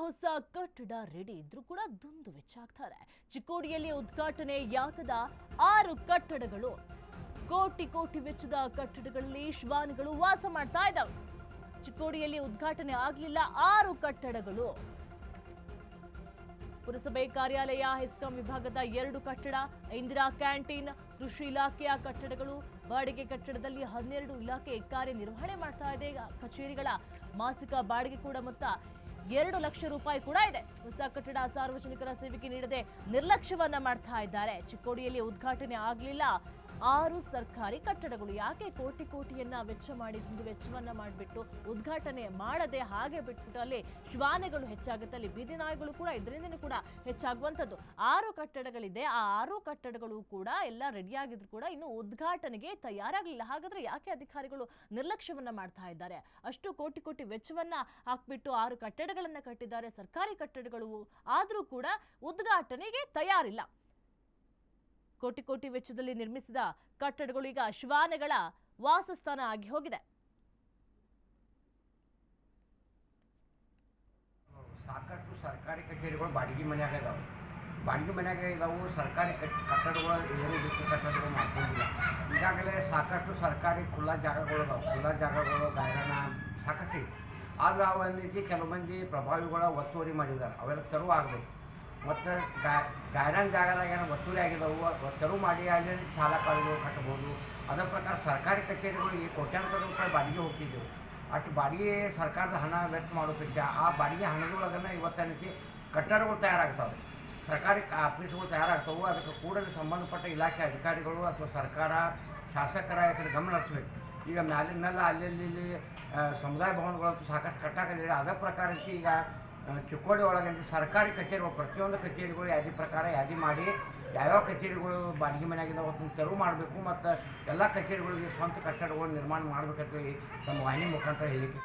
ಹೊಸ ಕಟ್ಟಡ ರೆಡಿ ಇದ್ರೂ ಕೂಡ ದುಂದು ವೆಚ್ಚಾಗ್ತಾರೆ. ಚಿಕ್ಕೋಡಿಯಲ್ಲಿ ಉದ್ಘಾಟನೆಯಾಗದ 6 ಕಟ್ಟಡಗಳು, ಕೋಟಿ ವೆಚ್ಚದ ಕಟ್ಟಡಗಳಲ್ಲಿ ಶ್ವಾನಗಳು ವಾಸ ಮಾಡ್ತಾ ಇದ್ದಾವೆ. ಚಿಕ್ಕೋಡಿಯಲ್ಲಿ ಉದ್ಘಾಟನೆ ಆಗಲಿಲ್ಲ 6 ಕಟ್ಟಡಗಳು. ಪುರಸಭೆ ಕಾರ್ಯಾಲಯ, ಹೆಸ್ಕಾಂ ವಿಭಾಗದ 2 ಕಟ್ಟಡ, ಇಂದಿರಾ ಕ್ಯಾಂಟೀನ್, ಕೃಷಿ ಇಲಾಖೆಯ ಕಟ್ಟಡಗಳು, ಬಾಡಿಗೆ ಕಟ್ಟಡದಲ್ಲಿ 12 ಇಲಾಖೆ ಕಾರ್ಯನಿರ್ವಹಣೆ ಮಾಡ್ತಾ ಇದೆ. ಕಚೇರಿಗಳ ಮಾಸಿಕ ಬಾಡಿಗೆ ಕೂಡ ಮೊತ್ತ 2 ಲಕ್ಷ ರೂಪಾಯಿ ಕೂಡ ಇದೆ. ಹೊಸ ಕಟ್ಟಡ ಸಾರ್ವಜನಿಕರ ಸೇವೆಗೆ ನೀಡದೆ ನಿರ್ಲಕ್ಷ್ಯವನ್ನ ಮಾಡ್ತಾ ಇದ್ದಾರೆ. ಚಿಕ್ಕೋಡಿಯಲ್ಲಿ ಉದ್ಘಾಟನೆ ಆಗಲಿಲ್ಲ 6 ಸರ್ಕಾರಿ ಕಟ್ಟಡಗಳು. ಯಾಕೆ ಕೋಟಿಯನ್ನ ವೆಚ್ಚ ಮಾಡಿ ವೆಚ್ಚವನ್ನ ಮಾಡಿಬಿಟ್ಟು ಉದ್ಘಾಟನೆ ಮಾಡದೆ ಹಾಗೆ ಬಿಟ್ಬಿಟ್ಟು ಅಲ್ಲಿ ಶ್ವಾನಗಳು ಹೆಚ್ಚಾಗುತ್ತೆ, ಅಲ್ಲಿ ಬೀದಿ ನಾಯಿಗಳು ಕೂಡ ಇದರಿಂದನೂ ಕೂಡ ಹೆಚ್ಚಾಗುವಂಥದ್ದು. 6 ಕಟ್ಟಡಗಳಿದೆ. ಆ 6 ಕಟ್ಟಡಗಳು ಕೂಡ ಎಲ್ಲ ರೆಡಿಯಾಗಿದ್ರು ಕೂಡ ಇನ್ನು ಉದ್ಘಾಟನೆಗೆ ತಯಾರಾಗಲಿಲ್ಲ. ಹಾಗಾದ್ರೆ ಯಾಕೆ ಅಧಿಕಾರಿಗಳು ನಿರ್ಲಕ್ಷ್ಯವನ್ನ ಮಾಡ್ತಾ ಇದ್ದಾರೆ? ಅಷ್ಟು ಕೋಟಿ ವೆಚ್ಚವನ್ನ ಹಾಕ್ಬಿಟ್ಟು 6 ಕಟ್ಟಡಗಳನ್ನ ಕಟ್ಟಿದ್ದಾರೆ, ಸರ್ಕಾರಿ ಕಟ್ಟಡಗಳು, ಆದ್ರೂ ಕೂಡ ಉದ್ಘಾಟನೆಗೆ ತಯಾರಿಲ್ಲ. ಕೋಟಿ ವೆಚ್ಚದಲ್ಲಿ ನಿರ್ಮಿಸಿದ ಕಟ್ಟಡಗಳು ಈಗ ಶ್ವಾನಗಳ ವಾಸಸ್ಥಾನ ಆಗಿ ಹೋಗಿದೆ. ಸಾಕಷ್ಟು ಸರ್ಕಾರಿ ಕಚೇರಿಗಳು ಬಾಡಿಗೆ ಮನೆಯಾಗ ಇದಾವೆ. ಸರ್ಕಾರಿ ಕಟ್ಟಡಗಳು ಏನು ರೀತಿ ಕಟ್ಟಡಗಳು ಮಾಡ್ಕೊಂಡಿಲ್ಲ. ಈಗಾಗಲೇ ಸಾಕಷ್ಟು ಸರ್ಕಾರಿ ಖುಲ್ಲಾ ಜಾಗಗಳು ಗಾಯನ ಸಾಕಷ್ಟು ಇದೆ. ಆದ್ರೆ ಅವನಿಗೆ ಕೆಲವು ಮಂದಿ ಪ್ರಭಾವಿಗಳ ಒತ್ತುವರಿ ಮಾಡಿದ್ದಾರೆ. ಅವೆಲ್ಲ ತೆರವು ಆಗಬೇಕು. ಮತ್ತು ಗಾಯನ ಜಾಗದಾಗ ಏನೋ ಒತ್ತುವರಿ ಆಗಿದ್ದಾವೆ, ತೆರವು ಮಾಡಿ ಅಲ್ಲಿ ಶಾಲಾ ಕಾಲೇಜುಗಳು ಕಟ್ಟಬಹುದು. ಅದರ ಪ್ರಕಾರ ಸರ್ಕಾರಿ ಕಚೇರಿಗಳಿಗೆ ಕೋಟ್ಯಾಂತರ ರೂಪಾಯಿ ಬಾಡಿಗೆ ಹೋಗ್ತಿದ್ದೆವು. ಅಷ್ಟು ಬಾಡಿಗೆ ಸರ್ಕಾರದ ಹಣ ವೆಚ್ಚ ಮಾಡೋದಕ್ಕೆ ಆ ಬಾಡಿಗೆ ಹಣದೊಳಗನ್ನು ಇವತ್ತನಕ್ಕೆ ಕಟ್ಟಡಗಳು ತಯಾರಾಗ್ತವೆ, ಸರ್ಕಾರಿ ಆಫೀಸ್ಗಳು ತಯಾರಾಗ್ತವೆ. ಅದಕ್ಕೆ ಕೂಡಲೇ ಸಂಬಂಧಪಟ್ಟ ಇಲಾಖೆ ಅಧಿಕಾರಿಗಳು ಅಥವಾ ಸರ್ಕಾರ, ಶಾಸಕರ ಕಡೆ ಗಮನ ಹರಿಸಬೇಕು. ಈಗ ಮ್ಯಾಲಿನೆಲ್ಲ ಅಲ್ಲಿ ಸಮುದಾಯ ಭವನಗಳು ಸಾಕಷ್ಟು ಕಟ್ಟಾಕಲಿಲ್ಲ. ಅದರ ಪ್ರಕಾರ ಈಗ ಚಿಕ್ಕೋಡಿ ಒಳಗೆ ಸರ್ಕಾರಿ ಕಚೇರಿಗಳು ಪ್ರತಿಯೊಂದು ಕಚೇರಿಗಳು ಯಾದಿ ಮಾಡಿ ಯಾವ್ಯಾವ ಕಚೇರಿಗಳು ಬಾಡಿಗೆ ಮನೆಯಾಗಿಂದ ಅವತ್ತು ತೆರವು ಮಾಡಬೇಕು ಮತ್ತು ಎಲ್ಲ ಕಚೇರಿಗಳಿಗೆ ಸ್ವಂತ ಕಟ್ಟಡಗಳು ನಿರ್ಮಾಣ ಮಾಡಬೇಕಂತ ನಮ್ಮ ವಾಹಿನಿ ಮುಖಾಂತರ ಹೇಳಿಕೆ